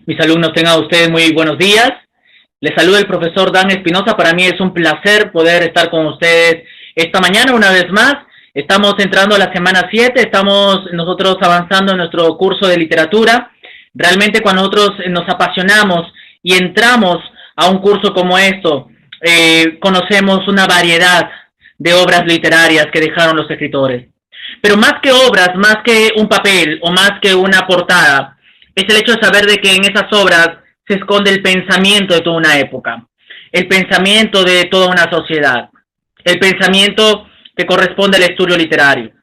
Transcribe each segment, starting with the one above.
Mis alumnos, tengan ustedes muy buenos días. Les saluda el profesor Dan Espinosa. Para mí es un placer poder estar con ustedes esta mañana una vez más. Estamos entrando a la semana 7, estamos nosotros avanzando en nuestro curso de literatura. Realmente cuando nosotros nos apasionamos y entramos a un curso como esto, conocemos una variedad de obras literarias que dejaron los escritores. Pero más que obras, más que un papel o más que una portada, es el hecho de saber de que en esas obras se esconde el pensamiento de toda una época, el pensamiento de toda una sociedad, el pensamiento que corresponde al estudio literario.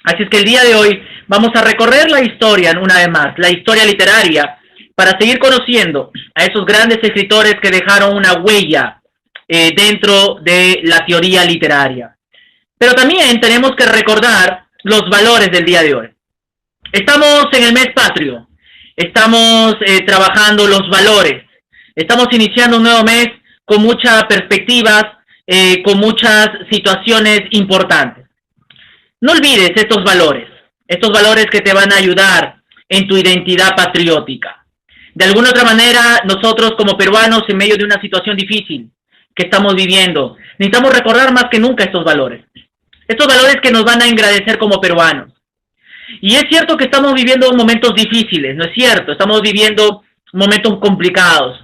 Así es que el día de hoy vamos a recorrer la historia una vez más, la historia literaria, para seguir conociendo a esos grandes escritores que dejaron una huella dentro de la teoría literaria. Pero también tenemos que recordar los valores del día de hoy. Estamos en el mes patrio, estamos trabajando los valores, estamos iniciando un nuevo mes con muchas perspectivas, con muchas situaciones importantes. No olvides estos valores que te van a ayudar en tu identidad patriótica. De alguna otra manera, nosotros como peruanos, en medio de una situación difícil que estamos viviendo, necesitamos recordar más que nunca estos valores que nos van a engrandecer como peruanos. Y es cierto que estamos viviendo momentos difíciles, ¿no es cierto? Estamos viviendo momentos complicados.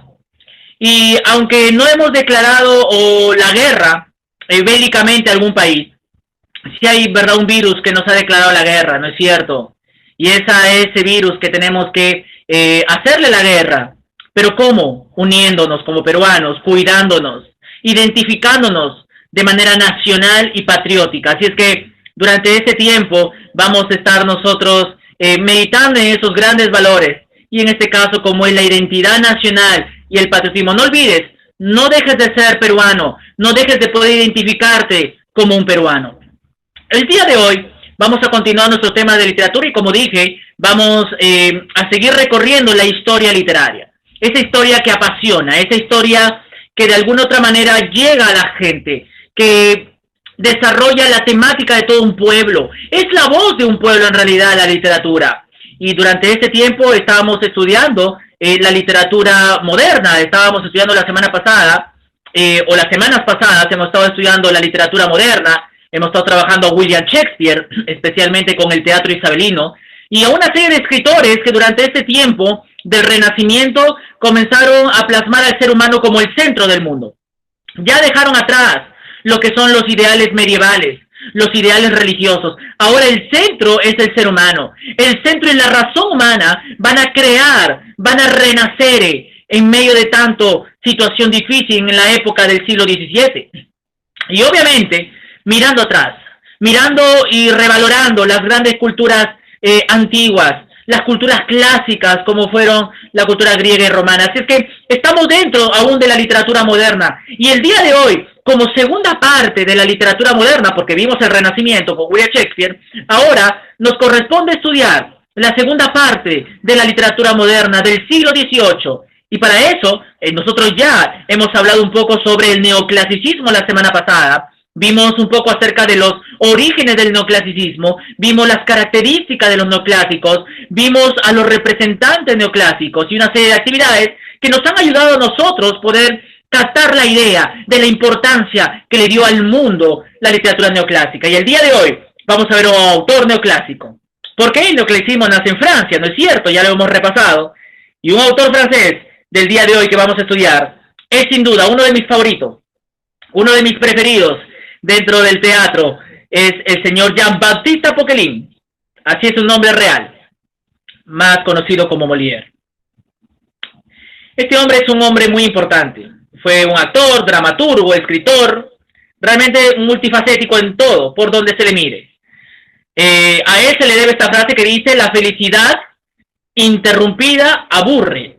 Y aunque no hemos declarado la guerra bélicamente a algún país, sí hay, ¿verdad?, un virus que nos ha declarado la guerra, ¿no es cierto? Y es a ese virus que tenemos que hacerle la guerra. ¿Pero cómo? Uniéndonos como peruanos, cuidándonos, identificándonos de manera nacional y patriótica. Así es que durante este tiempo vamos a estar nosotros meditando en esos grandes valores, y en este caso como es la identidad nacional y el patriotismo. No olvides, no dejes de ser peruano, no dejes de poder identificarte como un peruano. El día de hoy vamos a continuar nuestro tema de literatura y, como dije, vamos a seguir recorriendo la historia literaria. Esa historia que apasiona, esa historia que de alguna otra manera llega a la gente, que desarrolla la temática de todo un pueblo. Es la voz de un pueblo en realidad la literatura. Y durante este tiempo estábamos estudiando la literatura moderna. Estábamos estudiando la semana pasada, o las semanas pasadas, hemos estado estudiando la literatura moderna. Hemos estado trabajando a William Shakespeare, especialmente con el teatro isabelino, y a una serie de escritores que durante este tiempo del Renacimiento comenzaron a plasmar al ser humano como el centro del mundo. Ya dejaron atrás lo que son los ideales medievales, los ideales religiosos. Ahora el centro es el ser humano. El centro y la razón humana van a crear, van a renacer en medio de tanto situación difícil en la época del siglo XVII. Y obviamente, mirando atrás, mirando y revalorando las grandes culturas antiguas, las culturas clásicas como fueron la cultura griega y romana. Así es que estamos dentro aún de la literatura moderna. Y el día de hoy, como segunda parte de la literatura moderna, porque vimos el Renacimiento con William Shakespeare, ahora nos corresponde estudiar la segunda parte de la literatura moderna del siglo XVIII. Y para eso, nosotros ya hemos hablado un poco sobre el neoclasicismo la semana pasada. Vimos un poco acerca de los orígenes del neoclasicismo, vimos las características de los neoclásicos, vimos a los representantes neoclásicos y una serie de actividades que nos han ayudado a nosotros poder captar la idea de la importancia que le dio al mundo la literatura neoclásica. Y el día de hoy vamos a ver un autor neoclásico. ¿Por qué el neoclasicismo nace en Francia? ¿No es cierto? Ya lo hemos repasado. Y un autor francés del día de hoy que vamos a estudiar es sin duda uno de mis favoritos, uno de mis preferidos dentro del teatro, es el señor Jean-Baptiste Poquelin. Así es su nombre real, más conocido como Molière. Este hombre es un hombre muy importante. Fue un actor, dramaturgo, escritor, realmente multifacético en todo, por donde se le mire. A él se le debe esta frase que dice: la felicidad interrumpida aburre,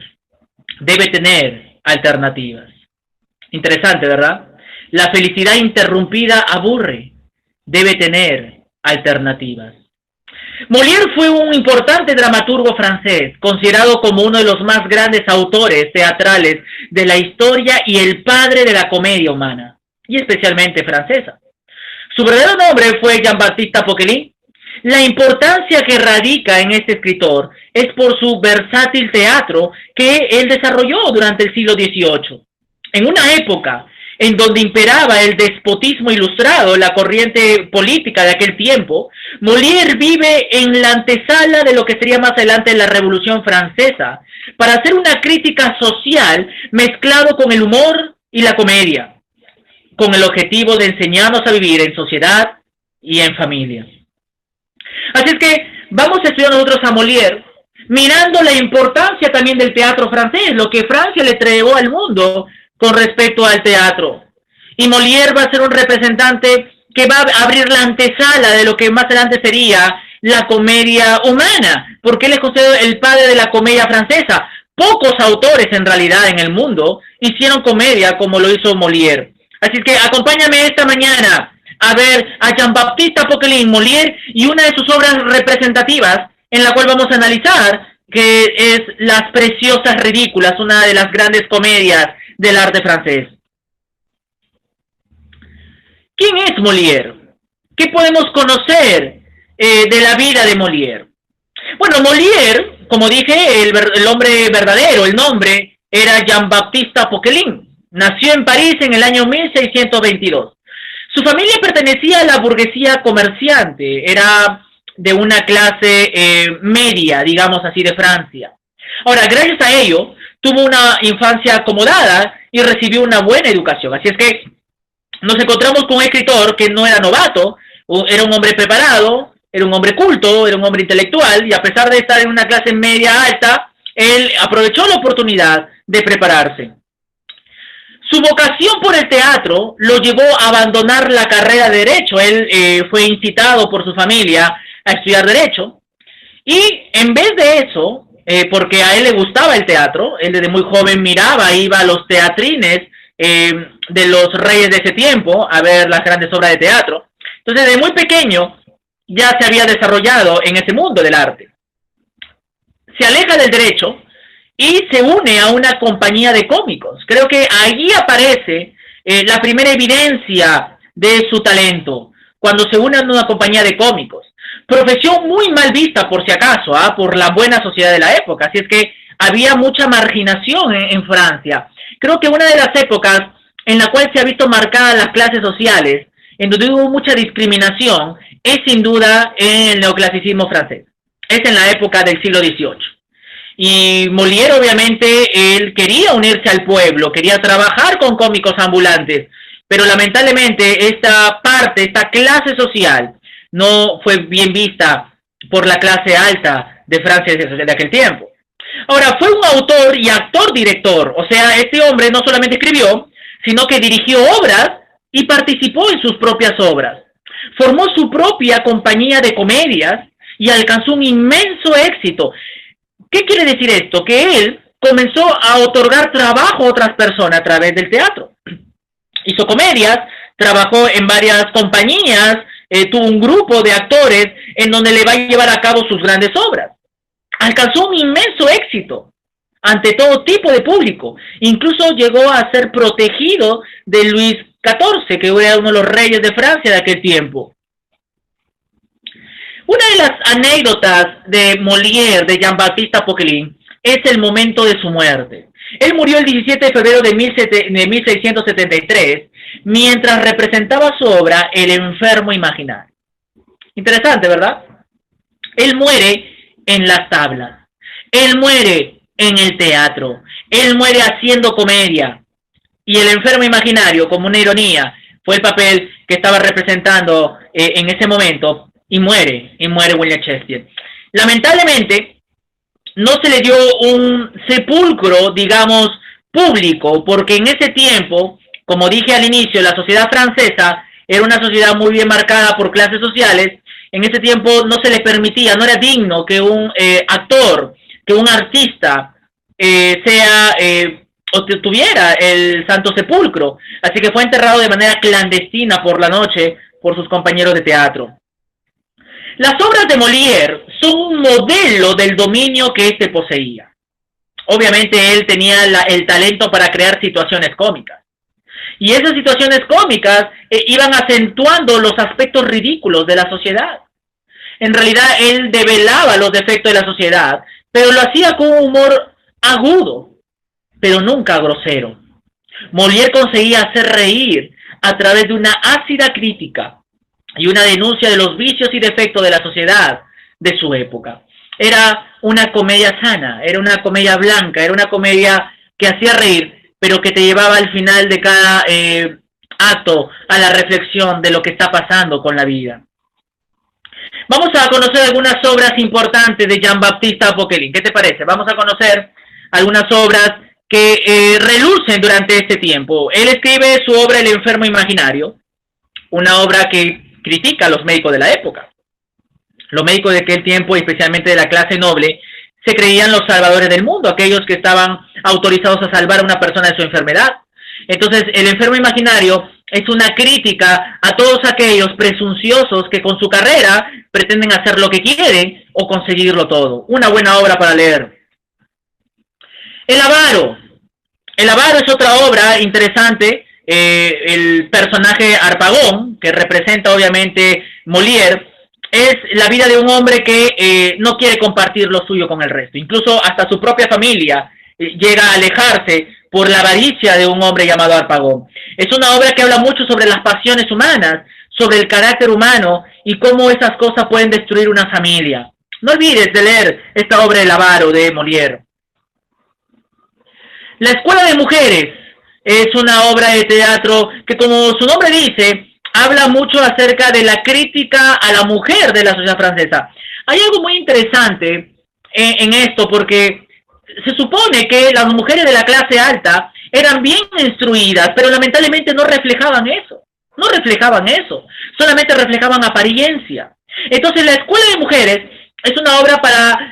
debe tener alternativas. Interesante, ¿verdad? La felicidad interrumpida aburre, debe tener alternativas. Molière fue un importante dramaturgo francés, considerado como uno de los más grandes autores teatrales de la historia y el padre de la comedia humana, y especialmente francesa. Su verdadero nombre fue Jean-Baptiste Poquelin, La importancia que radica en este escritor es por su versátil teatro que él desarrolló durante el siglo XVIII. En una época en donde imperaba el despotismo ilustrado, la corriente política de aquel tiempo, Molière vive en la antesala de lo que sería más adelante la Revolución Francesa, para hacer una crítica social mezclado con el humor y la comedia, con el objetivo de enseñarnos a vivir en sociedad y en familia. Así es que vamos a estudiar nosotros a Molière, mirando la importancia también del teatro francés, lo que Francia le entregó al mundo con respecto al teatro. Y Molière va a ser un representante que va a abrir la antesala de lo que más adelante sería la comedia humana, porque él es considerado el padre de la comedia francesa. Pocos autores en realidad en el mundo hicieron comedia como lo hizo Molière. Así que acompáñame esta mañana a ver a Jean-Baptiste Poquelin, Molière, y una de sus obras representativas en la cual vamos a analizar, que es Las Preciosas Ridículas, una de las grandes comedias del arte francés. ¿Quién es Molière? ¿Qué podemos conocer de la vida de Molière? Bueno, Molière, como dije, el hombre verdadero, el nombre era Jean-Baptiste Poquelin. Nació en París en el año 1622. Su familia pertenecía a la burguesía comerciante, era de una clase media, digamos así, de Francia. Ahora, gracias a ello, tuvo una infancia acomodada y recibió una buena educación. Así es que nos encontramos con un escritor que no era novato, era un hombre preparado, era un hombre culto, era un hombre intelectual, y a pesar de estar en una clase media alta, él aprovechó la oportunidad de prepararse. Su vocación por el teatro lo llevó a abandonar la carrera de Derecho. Él fue incitado por su familia a estudiar Derecho, y en vez de eso, porque a él le gustaba el teatro, él desde muy joven miraba, iba a los teatrines de los reyes de ese tiempo a ver las grandes obras de teatro. Entonces, desde muy pequeño ya se había desarrollado en ese mundo del arte. Se aleja del derecho y se une a una compañía de cómicos. Creo que allí aparece la primera evidencia de su talento, cuando se une a una compañía de cómicos. Profesión muy mal vista, por si acaso, por la buena sociedad de la época. Así es que había mucha marginación en Francia. Creo que una de las épocas en la cual se ha visto marcadas las clases sociales, en donde hubo mucha discriminación, es sin duda en el neoclasicismo francés. Es en la época del siglo XVIII. Y Molière, obviamente, él quería unirse al pueblo, quería trabajar con cómicos ambulantes, pero lamentablemente esta parte, esta clase social, no fue bien vista por la clase alta de Francia de aquel tiempo. Ahora, fue un autor y actor-director, o sea, este hombre no solamente escribió, sino que dirigió obras y participó en sus propias obras. Formó su propia compañía de comedias y alcanzó un inmenso éxito. ¿Qué quiere decir esto? Que él comenzó a otorgar trabajo a otras personas a través del teatro. Hizo comedias, trabajó en varias compañías, tuvo un grupo de actores en donde le va a llevar a cabo sus grandes obras. Alcanzó un inmenso éxito ante todo tipo de público. Incluso llegó a ser protegido de Luis XIV, que era uno de los reyes de Francia de aquel tiempo. Una de las anécdotas de Molière, de Jean-Baptiste Poquelin, es el momento de su muerte. Él murió el 17 de febrero de 1673, mientras representaba su obra El enfermo imaginario. Interesante, ¿verdad? Él muere en las tablas, él muere en el teatro, él muere haciendo comedia, y El enfermo imaginario, como una ironía, fue el papel que estaba representando en ese momento, y muere William Shakespeare. Lamentablemente, no se le dio un sepulcro, digamos, público, porque en ese tiempo, como dije al inicio, la sociedad francesa era una sociedad muy bien marcada por clases sociales. En ese tiempo no se le permitía, no era digno que un actor, que un artista o tuviera el Santo Sepulcro. Así que fue enterrado de manera clandestina por la noche por sus compañeros de teatro. Las obras de Molière son un modelo del dominio que éste poseía. Obviamente él tenía el talento para crear situaciones cómicas. Y esas situaciones cómicas iban acentuando los aspectos ridículos de la sociedad. En realidad él develaba los defectos de la sociedad, pero lo hacía con un humor agudo, pero nunca grosero. Molière conseguía hacer reír a través de una ácida crítica y una denuncia de los vicios y defectos de la sociedad de su época. Era una comedia sana, era una comedia blanca, era una comedia que hacía reír, pero que te llevaba al final de cada acto a la reflexión de lo que está pasando con la vida. Vamos a conocer algunas obras importantes de Jean-Baptiste Poquelin. ¿Qué te parece? Vamos a conocer algunas obras que relucen durante este tiempo. Él escribe su obra El enfermo imaginario, una obra que critica a los médicos de la época. Los médicos de aquel tiempo, especialmente de la clase noble, se creían los salvadores del mundo, aquellos que estaban autorizados a salvar a una persona de su enfermedad. Entonces, El enfermo imaginario es una crítica a todos aquellos presunciosos que con su carrera pretenden hacer lo que quieren o conseguirlo todo. Una buena obra para leer. El avaro. El avaro es otra obra interesante. El personaje Harpagon, que representa obviamente Molière, es la vida de un hombre que no quiere compartir lo suyo con el resto. Incluso hasta su propia familia llega a alejarse por la avaricia de un hombre llamado Harpagon. Es una obra que habla mucho sobre las pasiones humanas, sobre el carácter humano y cómo esas cosas pueden destruir una familia. No olvides de leer esta obra El avaro de Molière. La Escuela de Mujeres es una obra de teatro que, como su nombre dice, habla mucho acerca de la crítica a la mujer de la sociedad francesa. Hay algo muy interesante en esto, porque se supone que las mujeres de la clase alta eran bien instruidas, pero lamentablemente no reflejaban eso. No reflejaban eso, solamente reflejaban apariencia. Entonces, La Escuela de Mujeres es una obra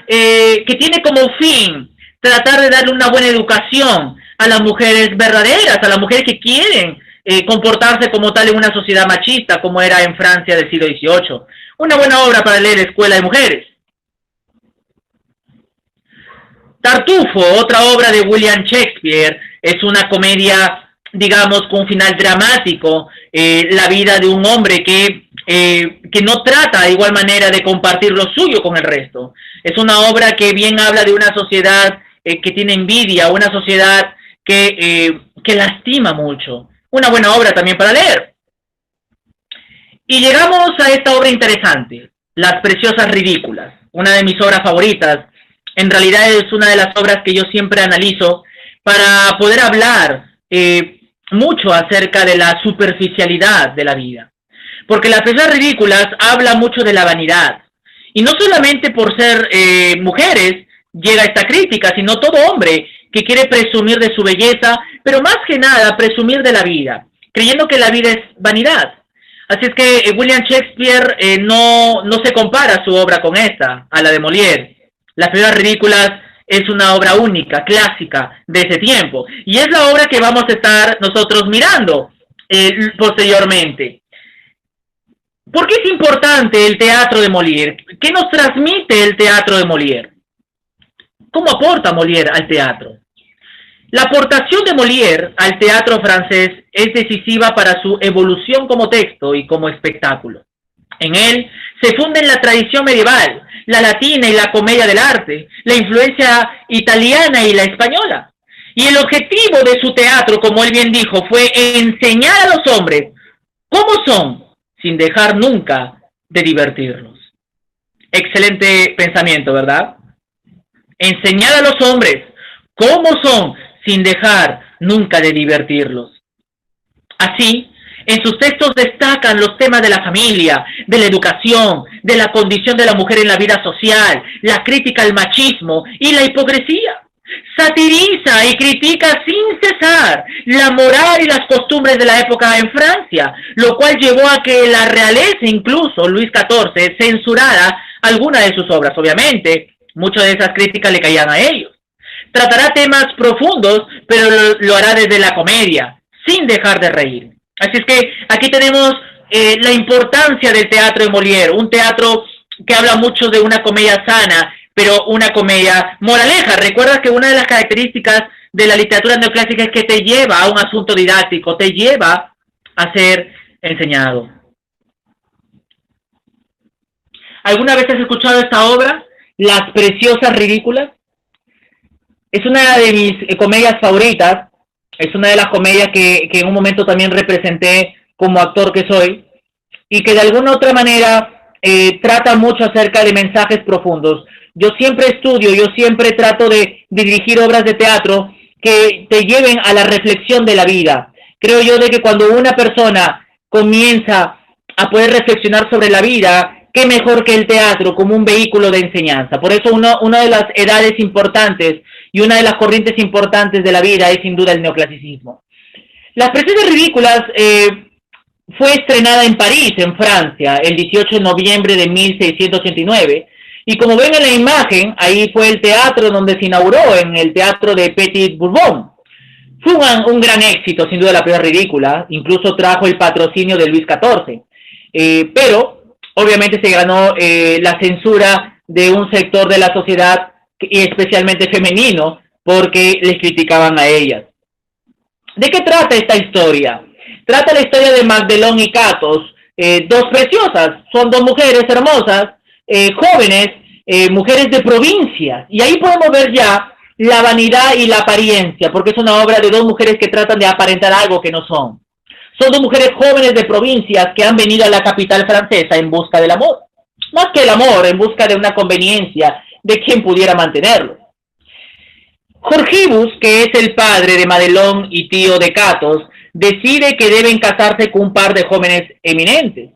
que tiene como fin tratar de darle una buena educación a las mujeres verdaderas, a las mujeres que quieren comportarse como tal en una sociedad machista, como era en Francia del siglo XVIII. Una buena obra para leer, Escuela de Mujeres. Tartufo, otra obra de William Shakespeare, es una comedia, digamos, con un final dramático, la vida de un hombre que no trata de igual manera de compartir lo suyo con el resto. Es una obra que bien habla de una sociedad que tiene envidia, una sociedad que lastima mucho. Una buena obra también para leer. Y llegamos a esta obra interesante, Las Preciosas Ridículas, una de mis obras favoritas. En realidad es una de las obras que yo siempre analizo para poder hablar mucho acerca de la superficialidad de la vida. Porque Las Preciosas Ridículas habla mucho de la vanidad. Y no solamente por ser mujeres llega esta crítica, sino todo hombre que quiere presumir de su belleza, pero más que nada presumir de la vida, creyendo que la vida es vanidad. Así es que William Shakespeare no se compara su obra con esta, a la de Molière. Las Preciosas Ridículas es una obra única, clásica de ese tiempo, y es la obra que vamos a estar nosotros mirando posteriormente. ¿Por qué es importante el teatro de Molière? ¿Qué nos transmite el teatro de Molière? ¿Cómo aporta Molière al teatro? La aportación de Molière al teatro francés es decisiva para su evolución como texto y como espectáculo. En él se funden la tradición medieval, la latina y la comedia del arte, la influencia italiana y la española. Y el objetivo de su teatro, como él bien dijo, fue enseñar a los hombres cómo son, sin dejar nunca de divertirlos. Excelente pensamiento, ¿verdad? Enseñar a los hombres cómo son, sin dejar nunca de divertirlos. Así, en sus textos destacan los temas de la familia, de la educación, de la condición de la mujer en la vida social, la crítica al machismo y la hipocresía. Satiriza y critica sin cesar la moral y las costumbres de la época en Francia, lo cual llevó a que la realeza, incluso Luis XIV, censurara algunas de sus obras. Obviamente, muchas de esas críticas le caían a ellos. Tratará temas profundos, pero lo hará desde la comedia, sin dejar de reír. Así es que aquí tenemos la importancia del teatro de Molière, un teatro que habla mucho de una comedia sana, pero una comedia moraleja. Recuerda que una de las características de la literatura neoclásica es que te lleva a un asunto didáctico, te lleva a ser enseñado. ¿Alguna vez has escuchado esta obra? Las Preciosas Ridículas. Es una de mis comedias favoritas. Es una de las comedias que en un momento también representé como actor que soy. Y que de alguna otra manera trata mucho acerca de mensajes profundos. Yo siempre estudio, yo siempre trato de dirigir obras de teatro que te lleven a la reflexión de la vida. Creo yo de que cuando una persona comienza a poder reflexionar sobre la vida, qué mejor que el teatro como un vehículo de enseñanza. Por eso una de las edades importantes y una de las corrientes importantes de la vida es sin duda el neoclasicismo. Las Preciosas Ridículas fue estrenada en París, en Francia, el 18 de noviembre de 1689. Y como ven en la imagen, ahí fue el teatro donde se inauguró, en el teatro de Petit Bourbon. Fue un gran éxito, sin duda, la Preciosas Ridículas. Incluso trajo el patrocinio de Luis XIV. Pero, obviamente, se ganó la censura de un sector de la sociedad, y especialmente femenino, porque les criticaban a ellas. ¿De qué trata esta historia? Trata la historia de Magdelón y Catos, dos preciosas, son dos mujeres hermosas, jóvenes, mujeres de provincias, y ahí podemos ver ya la vanidad y la apariencia, porque es una obra de dos mujeres que tratan de aparentar algo que no son. Son dos mujeres jóvenes de provincias que han venido a la capital francesa en busca del amor, más que el amor, en busca de una conveniencia de quien pudiera mantenerlo. Jorgibus, que es el padre de Madelón y tío de Catos, decide que deben casarse con un par de jóvenes eminentes.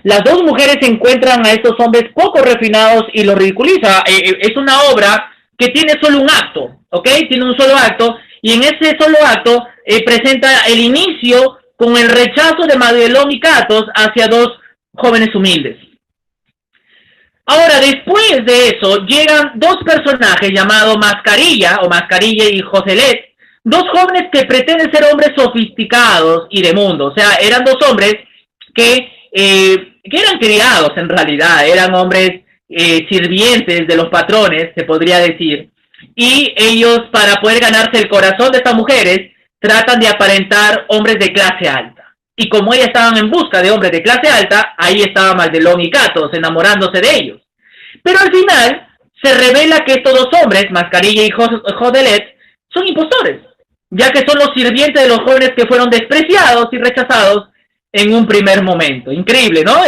Las dos mujeres encuentran a estos hombres poco refinados y los ridiculiza. Es una obra que tiene solo un acto, ¿ok? Tiene un solo acto, y en ese solo acto presenta el inicio con el rechazo de Madelón y Catos hacia dos jóvenes humildes. Ahora, después de eso, llegan dos personajes llamados Mascarilla y Joselet, dos jóvenes que pretenden ser hombres sofisticados y de mundo. O sea, eran dos hombres que eran criados en realidad, eran hombres sirvientes de los patrones, se podría decir, y ellos, para poder ganarse el corazón de estas mujeres, tratan de aparentar hombres de clase alta. Y como ellas estaban en busca de hombres de clase alta, ahí estaba Magdelón y Catos enamorándose de ellos. Pero al final se revela que estos dos hombres, Mascarilla y Jodelet, son impostores, ya que son los sirvientes de los jóvenes que fueron despreciados y rechazados en un primer momento. Increíble, ¿no?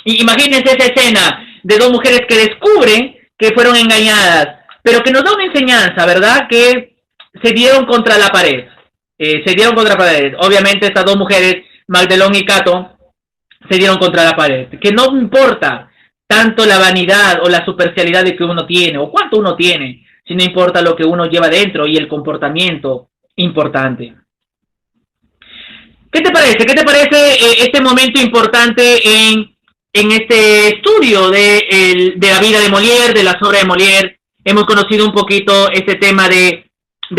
Imagínense esa escena de dos mujeres que descubren que fueron engañadas, pero que nos da una enseñanza, ¿verdad? Que se dieron contra la pared. Obviamente estas dos mujeres, Magdelón y Cato, se dieron contra la pared. Que no importa tanto la vanidad o la superficialidad de que uno tiene, o cuánto uno tiene, sino importa lo que uno lleva dentro y el comportamiento importante. ¿Qué te parece? ¿Qué te parece este momento importante en este estudio de la vida de Molière, de las obras de Molière? Hemos conocido un poquito este tema de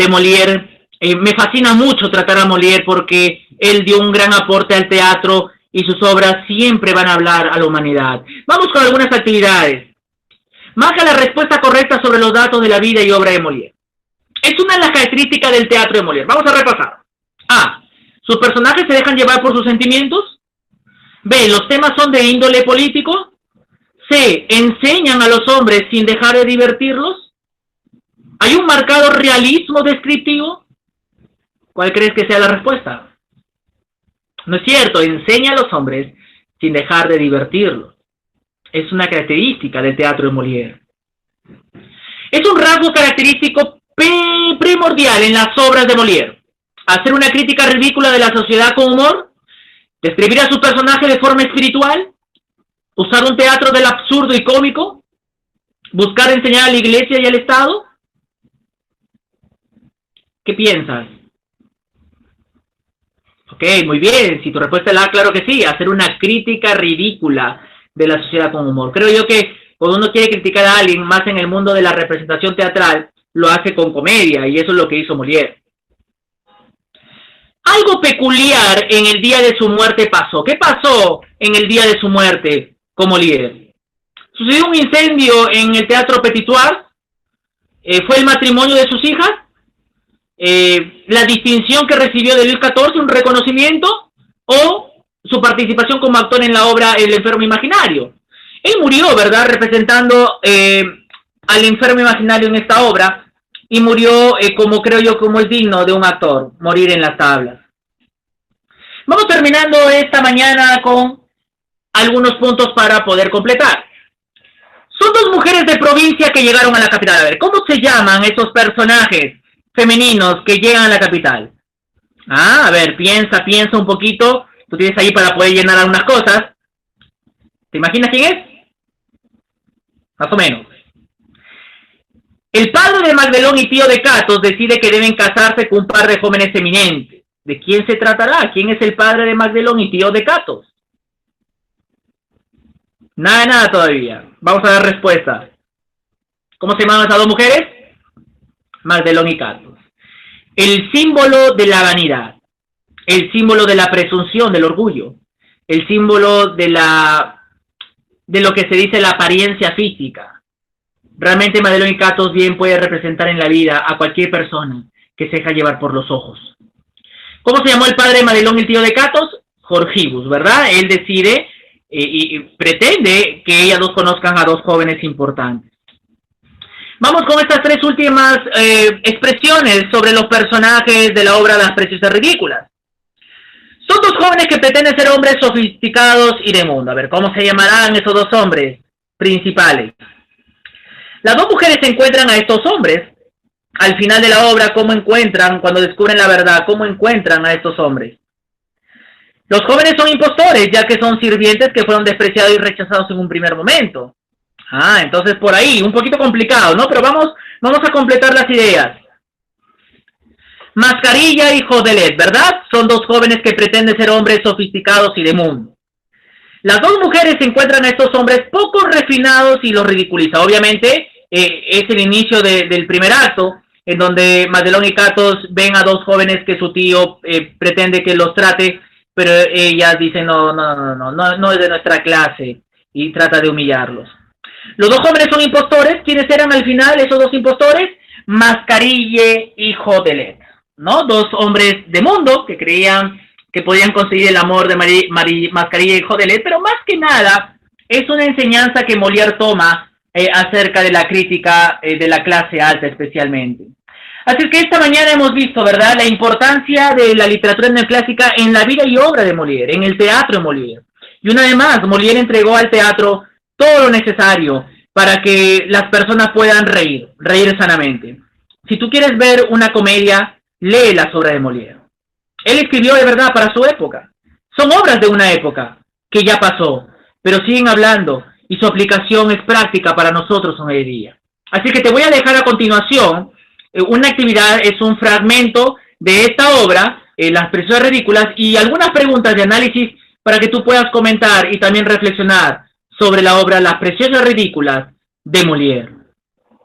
Molière. Me fascina mucho tratar a Molière porque él dio un gran aporte al teatro y sus obras siempre van a hablar a la humanidad. Vamos con algunas actividades. Marca la respuesta correcta sobre los datos de la vida y obra de Molière. Es una de las características del teatro de Molière. Vamos a repasar. A. ¿Sus personajes se dejan llevar por sus sentimientos? B. ¿Los temas son de índole político? C. ¿Enseñan a los hombres sin dejar de divertirlos? ¿Hay un marcado realismo descriptivo? ¿Cuál crees que sea la respuesta? No es cierto, enseña a los hombres sin dejar de divertirlos. Es una característica del teatro de Molière. Es un rasgo característico primordial en las obras de Molière. Hacer una crítica ridícula de la sociedad con humor, describir a sus personajes de forma espiritual, usar un teatro del absurdo y cómico, buscar enseñar a la iglesia y al Estado. ¿Qué piensas? Ok, muy bien. Si tu respuesta es la A, claro que sí. Hacer una crítica ridícula de la sociedad con humor. Creo yo que cuando uno quiere criticar a alguien, más en el mundo de la representación teatral, lo hace con comedia, y eso es lo que hizo Molière. Algo peculiar en el día de su muerte pasó. ¿Qué pasó en el día de su muerte con Molière? Sucedió un incendio en el Teatro Petitoir. Fue el matrimonio de sus hijas. La distinción que recibió de Luis XIV, un reconocimiento, o su participación como actor en la obra El enfermo imaginario. Él murió, ¿verdad?, representando al enfermo imaginario en esta obra, y murió como creo yo, como es digno de un actor, morir en las tablas. Vamos terminando esta mañana con algunos puntos para poder completar. Son dos mujeres de provincia que llegaron a la capital. A ver, ¿cómo se llaman esos personajes femeninos que llegan a la capital? A ver, piensa un poquito. Tú tienes ahí para poder llenar algunas cosas. ¿Te imaginas quién es? Más o menos. El padre de Magdelón y tío de Catos decide que deben casarse con un par de jóvenes eminentes. ¿De quién se tratará? ¿Quién es el padre de Magdelón y tío de Catos? Nada todavía. Vamos a dar respuesta. ¿Cómo se llaman esas dos mujeres? Magdelón y Catos. El símbolo de la vanidad, el símbolo de la presunción, del orgullo, el símbolo de lo que se dice la apariencia física. Realmente Magdelón y Catos bien puede representar en la vida a cualquier persona que se deja llevar por los ojos. ¿Cómo se llamó el padre de Magdelón y el tío de Catos? Jorgibus, ¿verdad? Él decide y pretende que ellas dos conozcan a dos jóvenes importantes. Vamos con estas tres últimas expresiones sobre los personajes de la obra Las Preciosas Ridículas. Son dos jóvenes que pretenden ser hombres sofisticados y de mundo. A ver, ¿cómo se llamarán esos dos hombres principales? Las dos mujeres encuentran a estos hombres. Al final de la obra, ¿cómo encuentran, cuando descubren la verdad, cómo encuentran a estos hombres? Los jóvenes son impostores, ya que son sirvientes que fueron despreciados y rechazados en un primer momento. Entonces por ahí, un poquito complicado, ¿no? Pero vamos a completar las ideas. Mascarilla y Jodelet, ¿verdad? Son dos jóvenes que pretenden ser hombres sofisticados y de mundo. Las dos mujeres encuentran a estos hombres poco refinados y los ridiculiza. Obviamente, es el inicio del primer acto, en donde Magdelón y Catos ven a dos jóvenes que su tío pretende que los trate, pero ellas dicen, no es de nuestra clase, y trata de humillarlos. Los dos jóvenes son impostores. ¿Quiénes eran al final esos dos impostores? Mascarille y Jodelet, ¿no? Dos hombres de mundo que creían que podían conseguir el amor de Mascarille y Jodelet, pero más que nada es una enseñanza que Molière toma acerca de la crítica de la clase alta especialmente. Así que esta mañana hemos visto, ¿verdad?, la importancia de la literatura neoclásica en la vida y obra de Molière, en el teatro de Molière. Y una vez más, Molière entregó al teatro todo lo necesario para que las personas puedan reír sanamente. Si tú quieres ver una comedia, lee las obras de Molière. Él escribió de verdad para su época. Son obras de una época que ya pasó, pero siguen hablando y su aplicación es práctica para nosotros hoy día. Así que te voy a dejar a continuación una actividad, es un fragmento de esta obra, Las Preciosas Ridículas, y algunas preguntas de análisis para que tú puedas comentar y también reflexionar sobre la obra Las Preciosas Ridículas de Molière.